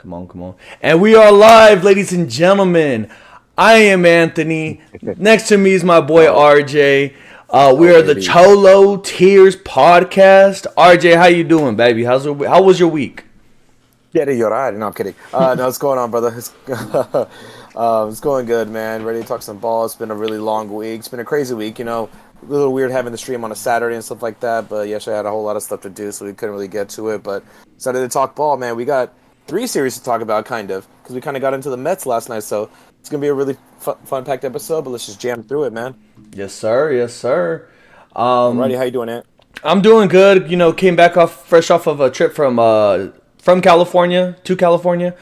Come on, come on. And we are live, ladies and gentlemen. I am Anthony. Next to me is my boy Oh, RJ. We oh, are the baby. Cholo Tears podcast. RJ, how you doing, baby? How was your week? Quiere llorar. No, I'm kidding. No, what's going on, brother? It's going good, man. Ready to talk some ball. It's been a really long week. It's been a crazy week, A little weird having the stream on a Saturday and stuff like that, but yesterday I had a whole lot of stuff to do, so we couldn't really get to it. But decided to talk ball, man. We got three series to talk about, kind of, because we kind of got into the Mets last night, so it's going to be a really fun-packed episode, but let's just jam through it, man. Yes, sir. Yes, sir. Alrighty, how you doing, Ant? I'm doing good. Came back fresh off of a trip from California to California.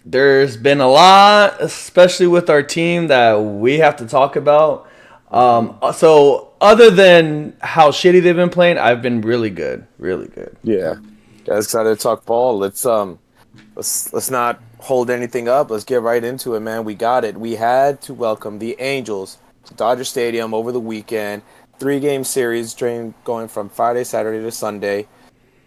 There's been a lot, especially with our team, that we have to talk about. So other than how shitty they've been playing, I've been really good, really good. Yeah. Guys, excited to talk ball. Let's not hold anything up. Let's get right into it, man. We got it. We had to welcome the Angels to Dodger Stadium over the weekend. 3-game series going from Friday, Saturday to Sunday.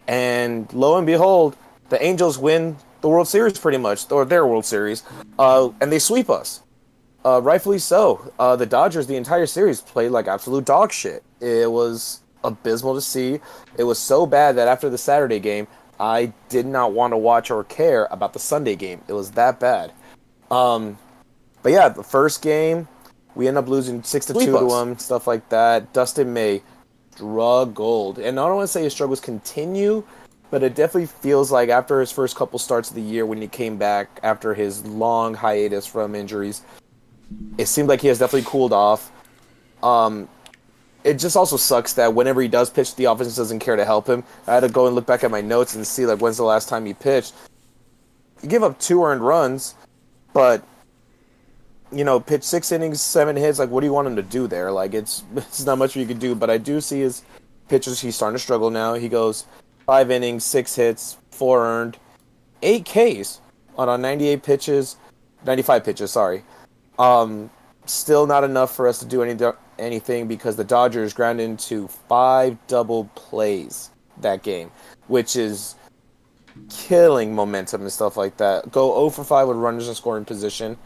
And lo and behold, the Angels win the World Series pretty much, or their World Series, and they sweep us. Rightfully so. The Dodgers, the entire series, played like absolute dog shit. It was abysmal to see. It was so bad that after the Saturday game, I did not want to watch or care about the Sunday game. It was that bad. But yeah, the first game, we end up losing 6-2 to them, stuff like that. Dustin May struggled. And I don't want to say his struggles continue, but it definitely feels like after his first couple starts of the year when he came back after his long hiatus from injuries, it seemed like he has definitely cooled off. It just also sucks that whenever he does pitch, the offense doesn't care to help him. I had to go and look back at my notes and see like when's the last time he pitched. He gave up 2 earned runs, but pitch 6 innings, 7 hits. Like, what do you want him to do there? Like, it's not much you could do. But I do see his pitches. He's starting to struggle now. He goes 5 innings, 6 hits, 4 earned, 8 Ks on 98 pitches, 95 pitches. Sorry. Still not enough for us to do anything because the Dodgers ground into 5 double plays that game, which is killing momentum and stuff like that. Go 0 for 5 with runners in scoring position.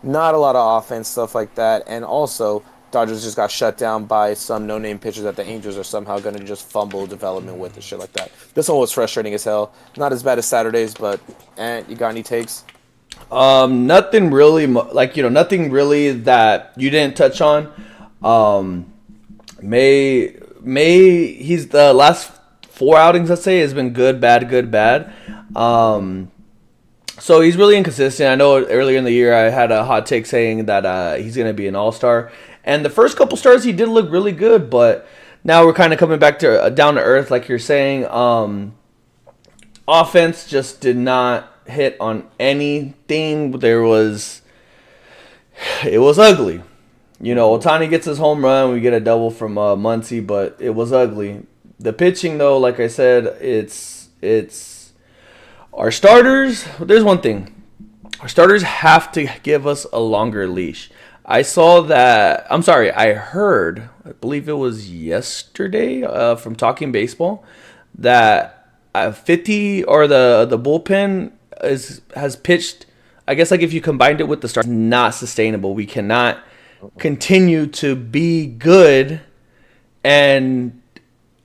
Not a lot of offense, stuff like that. And also, Dodgers just got shut down by some no-name pitchers that the Angels are somehow going to just fumble development with and shit like that. This one was frustrating as hell. Not as bad as Saturdays, but you got any takes? Nothing really, nothing really that you didn't touch on. He's the last 4 outings, let's say, has been good, bad, good, bad. So he's really inconsistent. I know earlier in the year I had a hot take saying that he's going to be an all-star. And the first couple starts he did look really good, but now we're kind of coming back to down to earth, like you're saying. Offense just did not hit on anything. It was ugly. Otani gets his home run. We get a double from Muncy, but it was ugly. The pitching, though, like I said, it's our starters. There's one thing. Our starters have to give us a longer leash. I heard, I believe it was yesterday from Talking Baseball, that 50 or the bullpen has pitched. I guess like if you combined it with the start, not sustainable. We cannot continue to be good and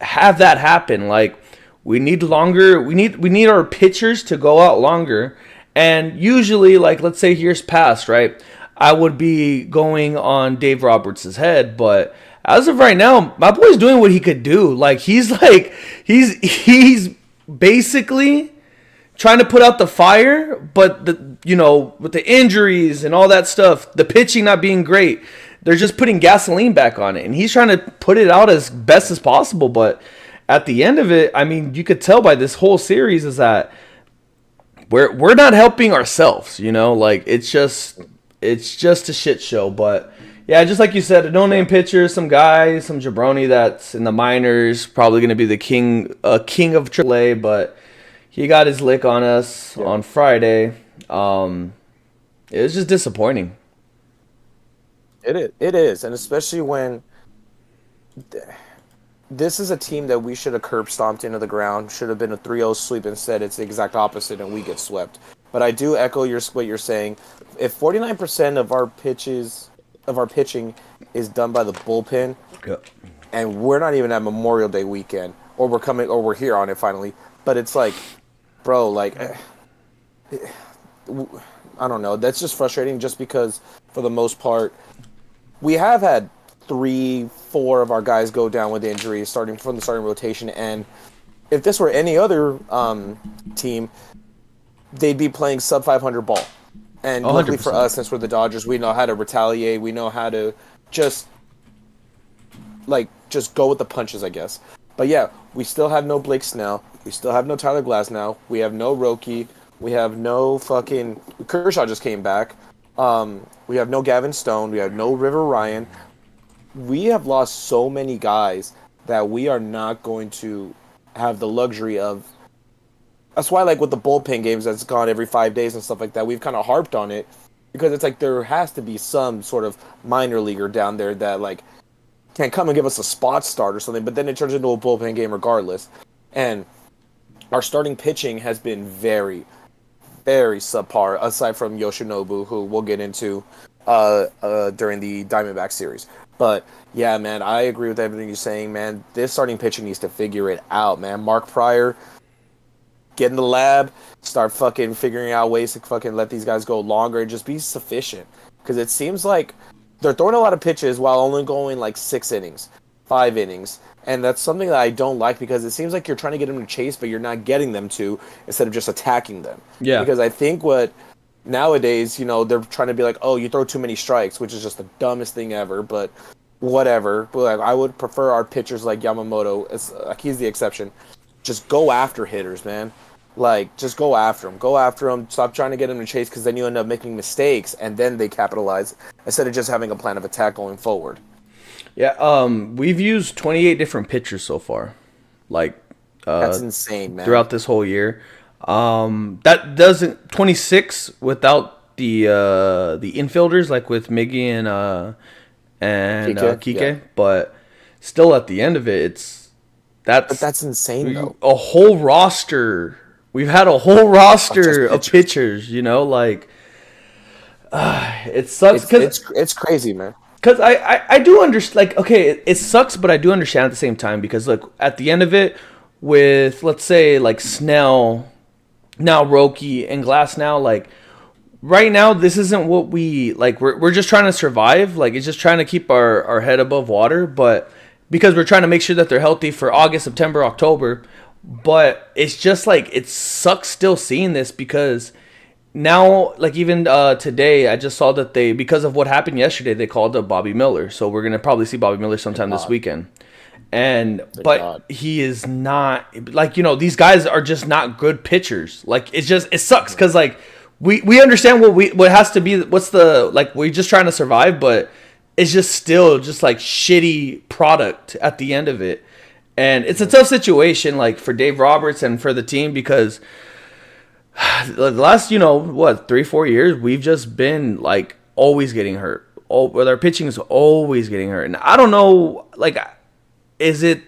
have that happen. Like we need longer. We need our pitchers to go out longer. And usually, like let's say years past, right? I would be going on Dave Roberts' head, but as of right now, my boy's doing what he could do. He's basically trying to put out the fire, but with the injuries and all that stuff, the pitching not being great, they're just putting gasoline back on it, and he's trying to put it out as best as possible. But at the end of it, I mean, you could tell by this whole series is that we're not helping ourselves. It's just a shit show. But yeah, just like you said, a no-name pitcher, some guy, some jabroni that's in the minors, probably going to be the king of AAA, but he got his lick on us on Friday. It was just disappointing. It is, and especially when this is a team that we should have curb stomped into the ground. Should have been a 3-0 sweep. Instead, it's the exact opposite, and we get swept. But I do echo what you're saying. If 49% of our pitching is done by the bullpen, Yeah. and we're not even at Memorial Day weekend, or we're here on it finally. But it's like, bro, like, I don't know. That's just frustrating. Just because, for the most part, we have had 3, 4 of our guys go down with injuries, starting from the starting rotation. And if this were any other team, they'd be playing sub 500 ball. And luckily for 100%. us, since we're the Dodgers, we know how to retaliate. We know how to just go with the punches, I guess. But yeah, we still have no Blake Snell. We still have no Tyler Glasnow. We have no Roki. We have no fucking Kershaw just came back. We have no Gavin Stone. We have no River Ryan. We have lost so many guys that we are not going to have the luxury of. That's why, like, with the bullpen games that's gone every 5 days and stuff like that, we've kind of harped on it because it's like there has to be some sort of minor leaguer down there that, like, can come and give us a spot start or something, but then it turns into a bullpen game regardless. And our starting pitching has been very, very subpar, aside from Yoshinobu, who we'll get into during the Diamondback series. But yeah, man, I agree with everything you're saying, man. This starting pitching needs to figure it out, man. Mark Pryor, get in the lab, start fucking figuring out ways to fucking let these guys go longer and just be sufficient. Because it seems like they're throwing a lot of pitches while only going like 6 innings, 5 innings. And that's something that I don't like because it seems like you're trying to get them to chase, but you're not getting them to instead of just attacking them. Yeah. Because I think what nowadays, they're trying to be like, oh, you throw too many strikes, which is just the dumbest thing ever, but whatever. But like, I would prefer our pitchers like Yamamoto, he's the exception. Just go after hitters, man. Like, just go after them. Go after them. Stop trying to get them to chase because then you end up making mistakes and then they capitalize instead of just having a plan of attack going forward. Yeah, we've used 28 different pitchers so far. Like, That's insane, man. throughout this whole year. That doesn't 26 without the infielders, like with Miggy and Kike. Yeah. But still, at the end of it, But that's insane, though. a whole roster. We've had a whole roster of pitchers. Like it sucks because It's crazy, man. Because I do understand, like, okay, it sucks, but I do understand at the same time because, look, at the end of it, with, let's say, like, Snell, now Roki, and Glass now, like, right now, this isn't what we're just trying to survive. Like, it's just trying to keep our head above water, but because we're trying to make sure that they're healthy for August, September, October. But it's just, like, it sucks still seeing this because now, like, even today, I just saw that because of what happened yesterday, they called up Bobby Miller. So we're going to probably see Bobby Miller sometime this weekend. But he is not, like, these guys are just not good pitchers. Like, it sucks because, like, we understand what has to be, we're just trying to survive, but it's just still just, like, shitty product at the end of it. And it's a tough situation, like, for Dave Roberts and for the team because the last, 3-4 years, we've just been, like, always getting hurt. Our pitching is always getting hurt. And I don't know, like, is it,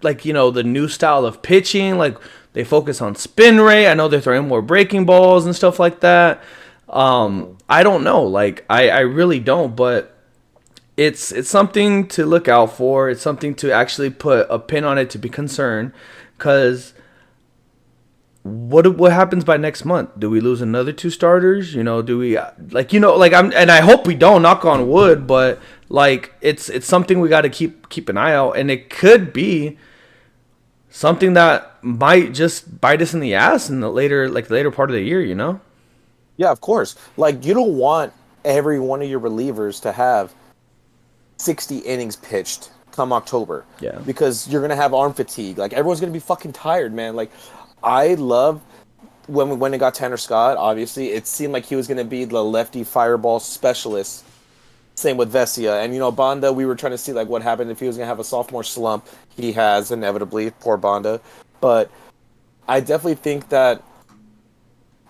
like, the new style of pitching? Like, they focus on spin rate. I know they're throwing more breaking balls and stuff like that. I don't know. Like, I really don't. But it's something to look out for. It's something to actually put a pin on it to be concerned. Because what happens by next month? Do we lose another 2 starters? Do we and I hope we don't, knock on wood, but like it's something we got to keep an eye out, and it could be something that might just bite us in the ass in the later part of the year, Yeah, of course. Like, you don't want every one of your relievers to have 60 innings pitched come October. Yeah. Because you're going to have arm fatigue. Like, everyone's going to be fucking tired, man. Like, I love when it got Tanner Scott, obviously, it seemed like he was going to be the lefty fireball specialist. Same with Vesia. And, Banda, we were trying to see, like, what happened if he was going to have a sophomore slump. He has, inevitably. Poor Banda. But I definitely think that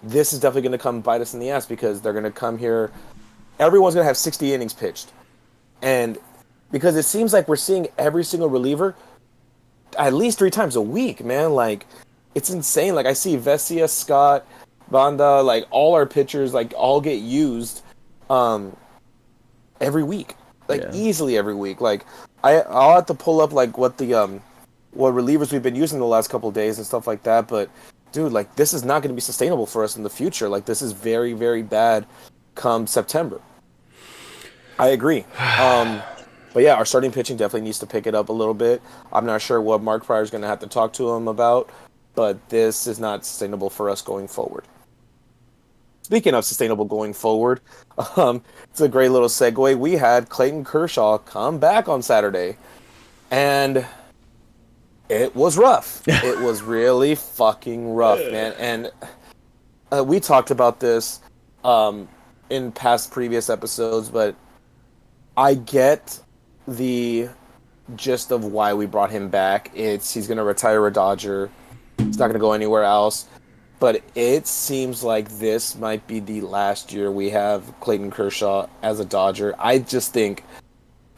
this is definitely going to come bite us in the ass because they're going to come here. Everyone's going to have 60 innings pitched. And because it seems like we're seeing every single reliever at least 3 times a week, man. Like, it's insane. Like, I see Vesia, Scott, Banda, like all our pitchers, like all get used, um, every week, like Yeah. easily every week. Like, I'll have to pull up like what relievers we've been using the last couple of days and stuff like that. But dude, like this is not going to be sustainable for us in the future. Like this is very, very bad come September. I agree. But yeah, our starting pitching definitely needs to pick it up a little bit. I'm not sure what Mark Pryor's going to have to talk to him about, but this is not sustainable for us going forward. Speaking of sustainable going forward, it's a great little segue. We had Clayton Kershaw come back on Saturday, and it was rough. It was really fucking rough, man. And we talked about this in past previous episodes, but I get the gist of why we brought him back. He's going to retire a Dodger. He's not going to go anywhere else. But it seems like this might be the last year we have Clayton Kershaw as a Dodger. I just think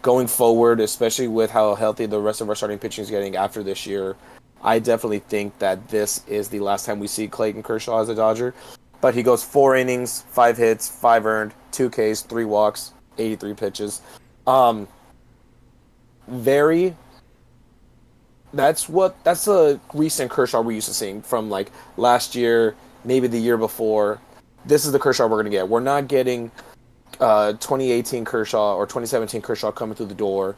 going forward, especially with how healthy the rest of our starting pitching is getting after this year, I definitely think that this is the last time we see Clayton Kershaw as a Dodger. But he goes 4 innings, 5 hits, 5 earned, 2 Ks, 3 walks, 83 pitches. That's a recent Kershaw we're used to seeing from like last year, maybe the year before. This is the Kershaw we're going to get. We're not getting 2018 Kershaw or 2017 Kershaw coming through the door.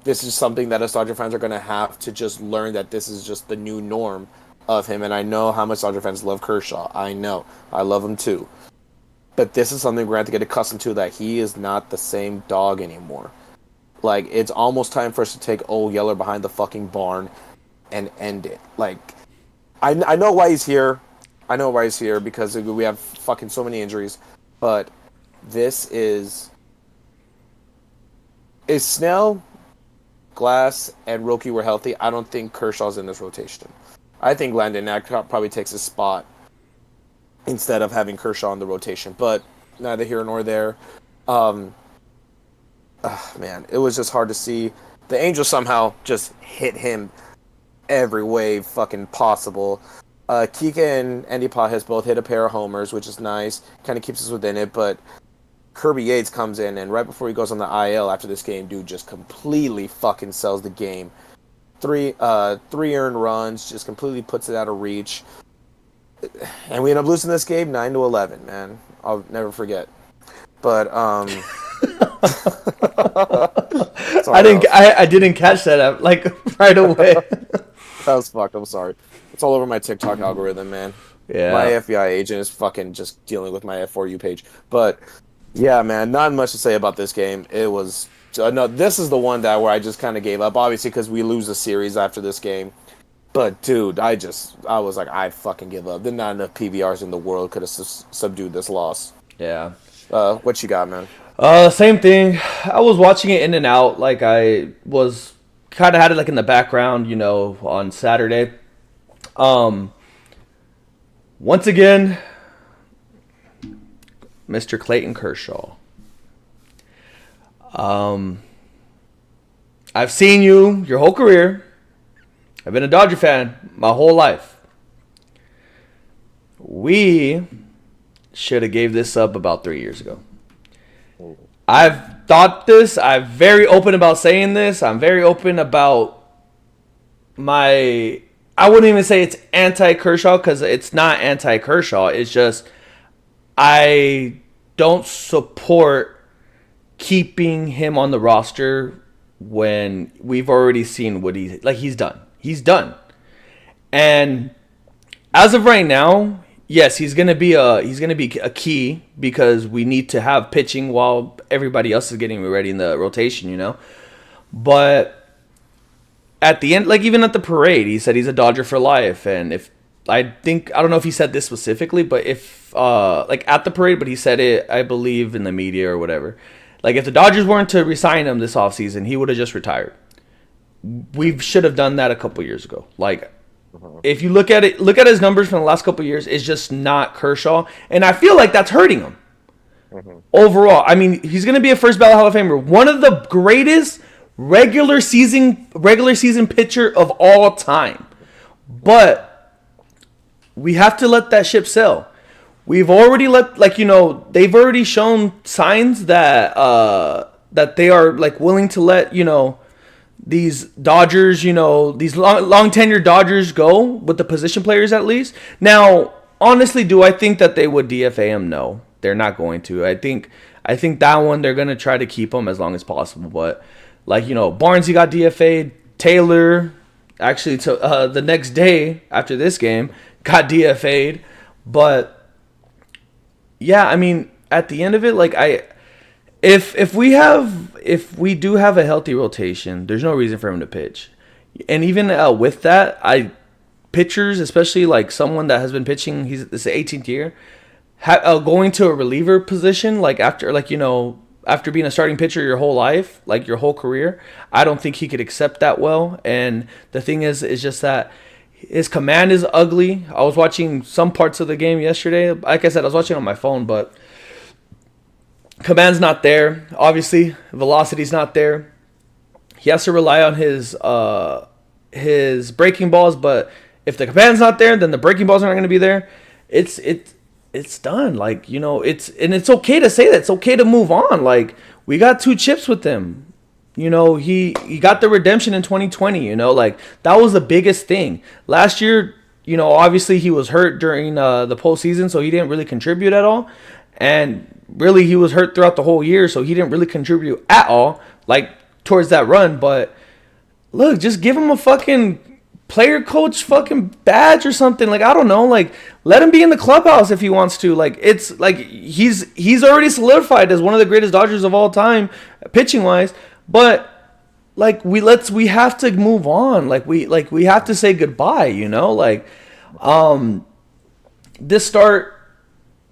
This is something that us Dodger fans are going to have to just learn that this is just the new norm of him. And I know how much Dodger fans love Kershaw. I know. I love him too. But this is something we're going to have to get accustomed to, that he is not the same dog anymore. Like, it's almost time for us to take Old Yeller behind the fucking barn and end it. Like, I know why he's here. I know why he's here because we have fucking so many injuries. But this is... If Snell, Glass, and Roki were healthy, I don't think Kershaw's in this rotation. I think Landon Knack probably takes his spot instead of having Kershaw in the rotation. But neither here nor there. Man, it was just hard to see. The Angels somehow just hit him every way fucking possible. Kike and Andy Pajes both hit a pair of homers, which is nice. Kind of keeps us within it, but Kirby Yates comes in, and right before he goes on the IL after this game, dude just completely fucking sells the game. 3 earned runs, just completely puts it out of reach. And we end up losing this game 9-11, man. I'll never forget. But, I didn't catch that like right away. That was fucked. I'm sorry. It's all over my TikTok algorithm, man. Yeah. My FBI agent is fucking just dealing with my F4U page. But yeah, man, not much to say about this game. It was no. This is the one that where I just kind of gave up, obviously because we lose a series after this game. But dude, I was like, I fucking give up. There's not enough PBRs in the world could have subdued this loss. Yeah. What you got, man? Same thing. I was watching it in and out. Like I was kind of had it like in the background, you know, on Saturday. Once again, Mr. Clayton Kershaw. I've seen you your whole career. I've been a Dodger fan my whole life. We should have gave this up about 3 years ago. I've thought this. I'm very open about saying this. I'm very open about I wouldn't even say it's anti-Kershaw because it's not anti-Kershaw. It's just I don't support keeping him on the roster when we've already seen what he's done. He's done. And as of right now, yes, he's gonna be a key because we need to have pitching while everybody else is getting ready in the rotation, you know. But at the end, like even at the parade, he said he's a Dodger for life. And I don't know if he said this specifically, but if like at the parade, but he said it, I believe, in the media or whatever. Like if the Dodgers weren't to resign him this offseason, he would have just retired. We should have done that a couple years ago. Like. If you look at his numbers from the last couple of years, it's just not Kershaw. And I feel like that's hurting him. Overall. I mean, he's going to be a first ballot Hall of Famer. One of the greatest regular season pitcher of all time. But we have to let that ship sail. We've already they've already shown signs that that they are like willing to let these Dodgers, these long tenured Dodgers go with the position players at least. Now, honestly, do I think that they would DFA him? No, they're not going to. I think that one they're gonna try to keep him as long as possible. But Barnes, he got DFA'd. Taylor, actually, the next day after this game, got DFA'd. But yeah, I mean, at the end of it, if we do have a healthy rotation, there's no reason for him to pitch. And even with that, pitchers, especially like someone that has been pitching, this is the 18th year, going to a reliever position after being a starting pitcher your whole life, like your whole career, I don't think he could accept that well. And the thing is just that his command is ugly. I was watching some parts of the game yesterday. Like I said, I was watching on my phone, but command's not there. Obviously, velocity's not there. He has to rely on his breaking balls, but if the command's not there, then the breaking balls aren't going to be there. It's done. It's okay to say that. It's okay to move on. We got 2 chips with him. He got the redemption in 2020. That was the biggest thing. Last year, obviously he was hurt during the postseason, so he didn't really contribute at all. And really, he was hurt throughout the whole year, so he didn't really contribute at all, towards that run. But look, just give him a fucking player coach fucking badge or something. I don't know. Let him be in the clubhouse if he wants to. He's already solidified as one of the greatest Dodgers of all time, pitching wise. But we have to move on. We have to say goodbye. This start,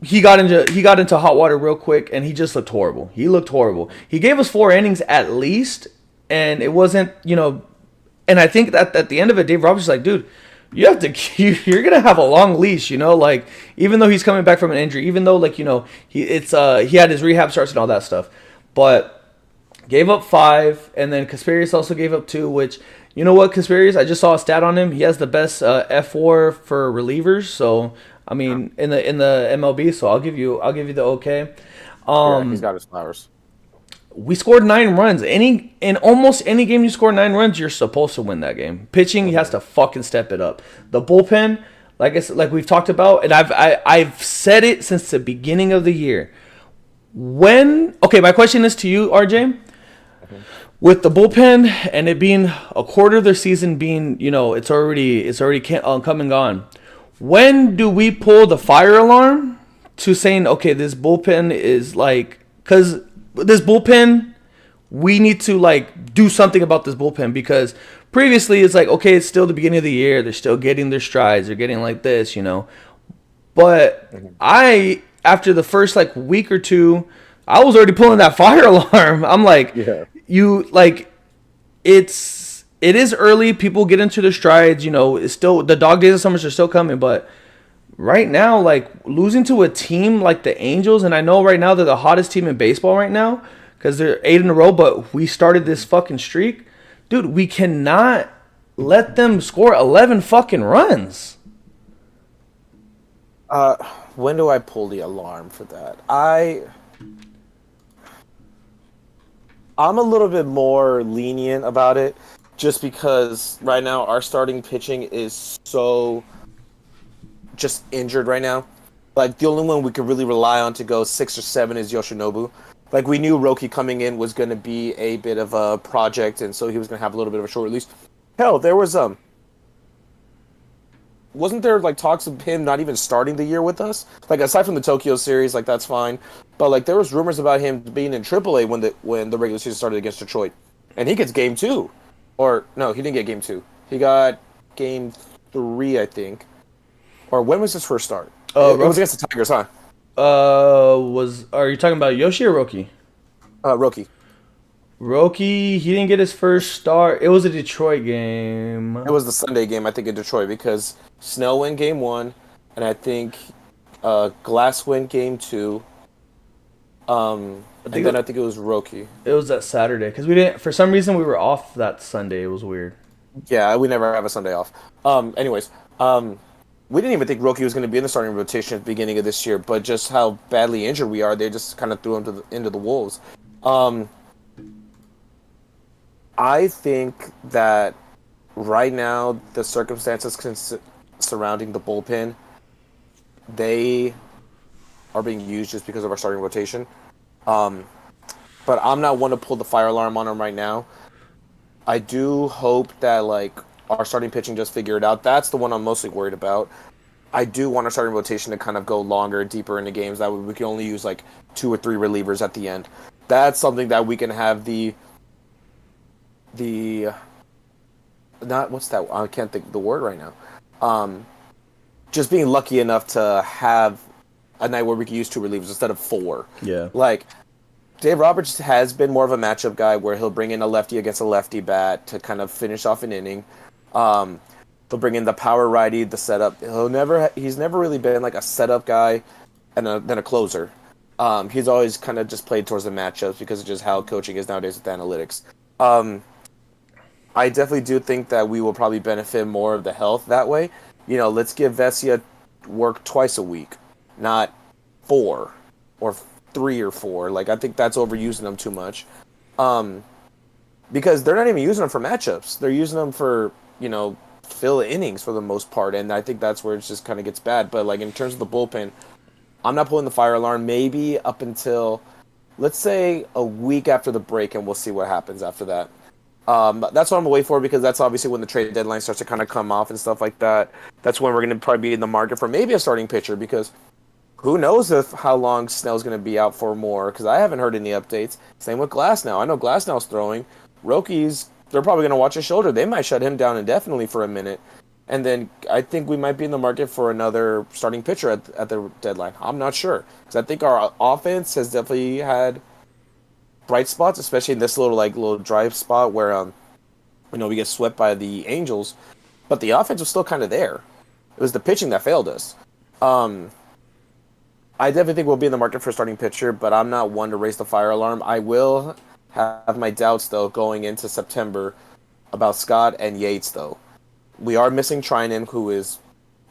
he got into hot water real quick, and he just looked horrible. He gave us 4 innings at least, and it wasn't And I think that at the end of it, Dave Roberts is like, dude, you're gonna have a long leash, even though he's coming back from an injury, even though he had his rehab starts and all that stuff, but gave up 5, and then Kasperius also gave up 2, which, you know what, Kasperius, I just saw a stat on him. He has the best F4 for relievers. So I mean, in the MLB. So I'll give you the okay. Yeah, he's got his flowers. We scored 9 runs. In almost any game you score 9 runs, you're supposed to win that game. Pitching, he has to fucking step it up. The bullpen, like we've talked about, and I've said it since the beginning of the year. My question is to you, RJ. With the bullpen and it being a quarter of their season being, it's already come and gone. When do we pull the fire alarm to saying, okay, this bullpen is because this bullpen, we need to do something about this bullpen, because previously it's okay, it's still the beginning of the year, they're still getting their strides, they're getting this, but after the first week or 2, I was already pulling that fire alarm. I'm it is early, people get into their strides, it's still, the dog days of summer are still coming, but right now, losing to a team like the Angels, and I know right now they're the hottest team in baseball right now because they're 8 in a row, but we started this fucking streak. Dude, we cannot let them score 11 fucking runs. When do I pull the alarm for that? I'm a little bit more lenient about it just because right now our starting pitching is so just injured right now. The only one we could really rely on to go 6 or 7 is Yoshinobu. We knew Roki coming in was going to be a bit of a project, and so he was going to have a little bit of a short release. Hell, there was wasn't there talks of him not even starting the year with us? Aside from the Tokyo series, that's fine. But there was rumors about him being in AAA when the regular season started against Detroit. And he gets game 2. Or no, he didn't get game 2. He got game 3, I think. Or when was his first start? It was against the Tigers, huh? Are you talking about Yoshi or Roki? Roki. Roki, he didn't get his first start. It was a Detroit game. It was the Sunday game, I think, in Detroit, because Snell went game 1, and I think Glass went game 2, And then I think it was Roki. it was that Saturday because we didn't. For some reason, we were off that Sunday. It was weird. Yeah, we never have a Sunday off. Anyways, we didn't even think Roki was going to be in the starting rotation at the beginning of this year, but just how badly injured we are, they just kind of threw him into the wolves. Um, I think that right now the circumstances surrounding the bullpen, they are being used just because of our starting rotation. Um, but I'm not one to pull the fire alarm on them right now. I do hope that like our starting pitching just figure it out. That's the one I'm mostly worried about. I do want our starting rotation to kind of go longer, deeper into games. That way we can only use like 2 or 3 relievers at the end. That's something that we can have the not what's that? I can't think of the word right now. Just being lucky enough to have a night where we can use 2 relievers instead of 4. Yeah. Like Dave Roberts has been more of a matchup guy where he'll bring in a lefty against a lefty bat to kind of finish off an inning. He'll bring in the power righty, the setup. He's never really been like a setup guy and then a closer. He's always kind of just played towards the matchups because of just how coaching is nowadays with analytics. I definitely do think that we will probably benefit more of the health that way. Let's give Vesia work twice a week, not 4 or 3 or 4. Like I think that's overusing them too much. Because they're not even using them for matchups. They're using them for, fill innings for the most part, and I think that's where it just kind of gets bad. But like in terms of the bullpen, I'm not pulling the fire alarm. Maybe up until, let's say, a week after the break, and we'll see what happens after that. That's what I'm waiting for because that's obviously when the trade deadline starts to kind of come off and stuff like that. That's when we're going to probably be in the market for maybe a starting pitcher because who knows how long Snell's going to be out for more because I haven't heard any updates. Same with Glasnow. I know Glasnow's throwing. Roki's, they're probably going to watch his shoulder. They might shut him down indefinitely for a minute. And then I think we might be in the market for another starting pitcher at the deadline. I'm not sure because I think our offense has definitely had bright spots, especially in this little drive spot where we get swept by the Angels, but the offense was still kind of there. It was the pitching that failed us. I definitely think we'll be in the market for a starting pitcher, but I'm not one to raise the fire alarm. I will have my doubts though going into September about Scott and Yates though. We are missing Trinan, who is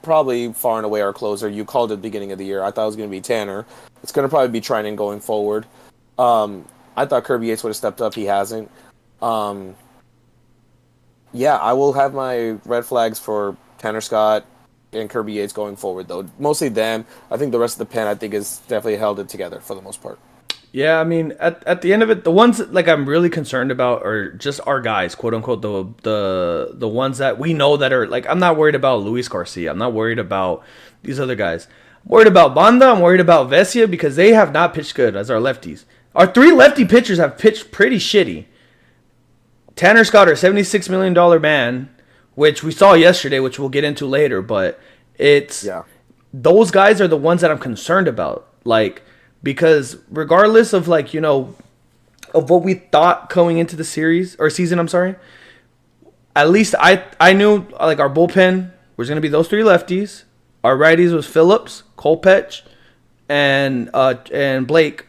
probably far and away our closer. You called it at the beginning of the year. I thought it was going to be Tanner. It's going to probably be Trinan going forward. I thought Kirby Yates would have stepped up. He hasn't. I will have my red flags for Tanner Scott and Kirby Yates going forward, though. Mostly them. I think the rest of the pen, I think, is definitely held it together for the most part. Yeah, I mean, at the end of it, the ones like I'm really concerned about are just our guys, quote unquote, the ones that we know that are like. I'm not worried about Luis Garcia. I'm not worried about these other guys. I'm worried about Banda. I'm worried about Vesia because they have not pitched good as our lefties. Our 3 lefty pitchers have pitched pretty shitty. Tanner Scott, our $76 million man, which we saw yesterday, which we'll get into later, but those guys are the ones that I'm concerned about. Like, because regardless of of what we thought going into the season, at least I knew like our bullpen was going to be those 3 lefties. Our righties was Phillips, Kolpech, and Blake.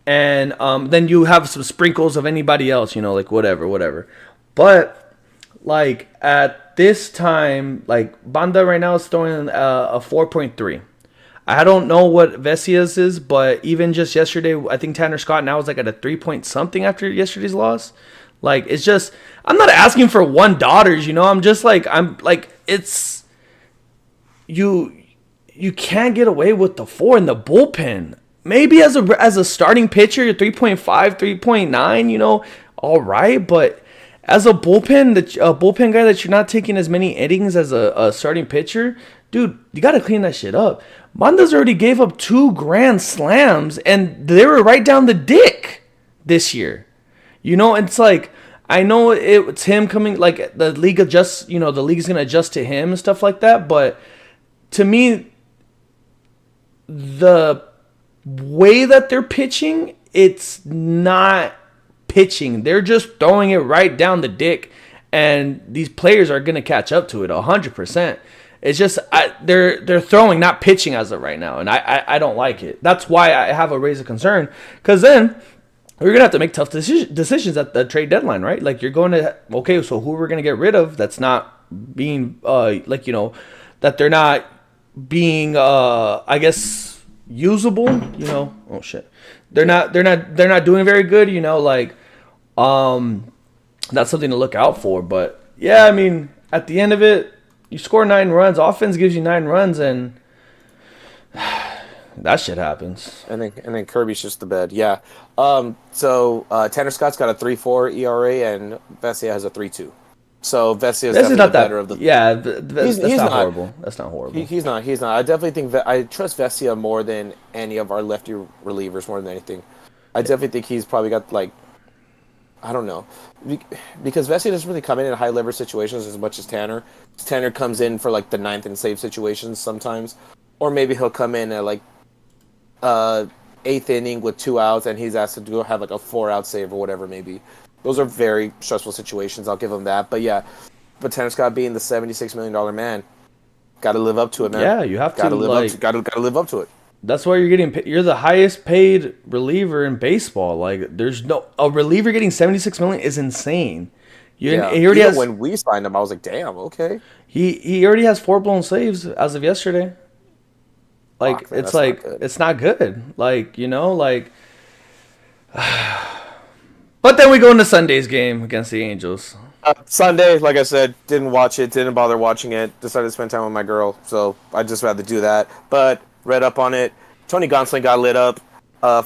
And then you have some sprinkles of anybody else, like whatever. But like at this time, like Banda right now is throwing a 4.3. I don't know what Vesia's is, but even just yesterday, I think Tanner Scott now is like at a 3 point something after yesterday's loss. Like it's just, I'm not asking for $1, I'm just like it's you can't get away with the 4 in the bullpen. Maybe as a starting pitcher, you're 3.5, 3.9, all right. But as a bullpen guy that you're not taking as many innings as a starting pitcher, dude, you got to clean that shit up. Mondas already gave up 2 grand slams, and they were right down the dick this year. It's like, I know it's him coming, like the league adjusts, the league's going to adjust to him and stuff like that. But to me, the way that they're pitching, it's not pitching. They're just throwing it right down the dick, and these players are going to catch up to it 100%. It's just they're throwing, not pitching as of right now, and I don't like it. That's why I have a raise of concern, because then we're gonna have to make tough decisions at the trade deadline, right? Like you're going to okay, so who we're gonna get rid of that's not being like that they're not being I guess usable, oh shit, they're not doing very good, like that's something to look out for. But yeah, I mean, at the end of it, you score 9 runs, offense gives you 9 runs, and that shit happens. And then Kirby's just the bed. Yeah. So Tanner Scott's got a 3.4 ERA and Vesia has a 3.2. So Vesia is definitely not the better of the. Yeah, that's not horrible. That's not horrible. He's not. He's not. I definitely think that I trust Vesia more than any of our lefty relievers, more than anything. I definitely think he's probably got like, I don't know, because Vesia doesn't really come in high leverage situations as much as Tanner. Tanner comes in for like the 9th and save situations sometimes, or maybe he'll come in at like 8th inning with 2 outs and he's asked to go have like a 4-out save or whatever maybe. Those are very stressful situations. I'll give him that. But yeah, but Tanner Scott being the $76 million man, got to live up to it, man. Yeah, you have to live up to it. That's why you're the highest paid reliever in baseball. Like there's a reliever getting 76 million is insane. He already has, when we signed him, I was like, damn, okay. He already has 4 blown saves as of yesterday. Like fuck, it's like it's not good. Like like. But then we go into Sunday's game against the Angels. Sunday, like I said, didn't watch it, didn't bother watching it. Decided to spend time with my girl, so I just rather do that. But read up on it. Tony Gonsolin got lit up.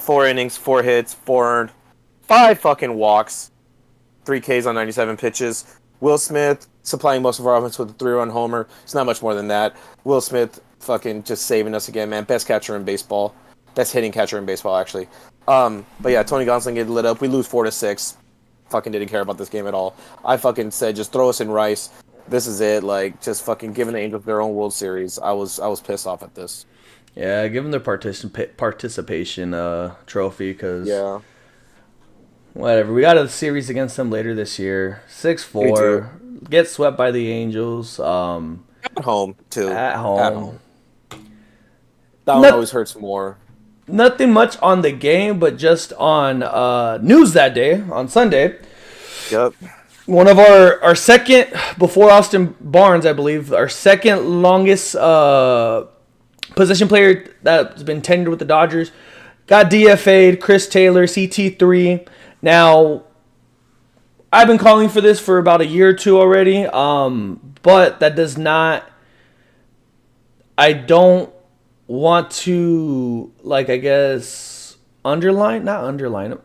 4 innings, 4 hits, 4 earned, 5 fucking walks, 3 Ks on 97 pitches. Will Smith supplying most of our offense with a 3-run homer. It's not much more than that. Will Smith fucking just saving us again, man. Best catcher in baseball. Best hitting catcher in baseball, actually. But yeah, Tony Gonsolin get lit up. We lose 4-6. Fucking didn't care about this game at all. I fucking said, just throw us in rice. This is it. Like, just fucking giving the Angels their own World Series. I was pissed off at this. Yeah, give them their participation trophy, because yeah, whatever. We got a series against them later this year. 6-4. Get swept by the Angels. At home too. At home. That one always hurts more. Nothing much on the game, but just on news that day, on Sunday. Yep. One of our second, before Austin Barnes, I believe, our second longest position player that's been tenured with the Dodgers, got DFA'd, Chris Taylor, CT3. Now, I've been calling for this for about a year or two already, but that does not, I don't want to, like, I guess, not underline him.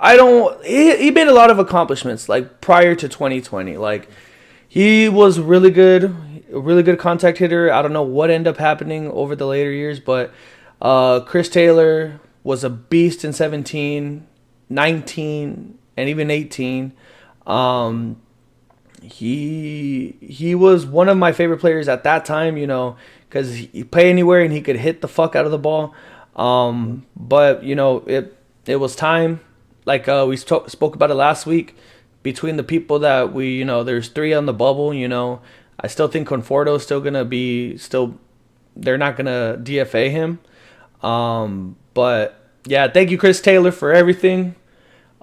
He made a lot of accomplishments, like, prior to 2020. Like, he was a really good contact hitter. I don't know what ended up happening over the later years, but Chris Taylor was a beast in 17, 19, and even 18. He was one of my favorite players at that time, because he play anywhere and he could hit the fuck out of the ball. But it was time. Like we spoke about it last week. Between the people that there's 3 on the bubble. I still think Conforto is still gonna be They're not gonna DFA him. But yeah, thank you, Chris Taylor, for everything.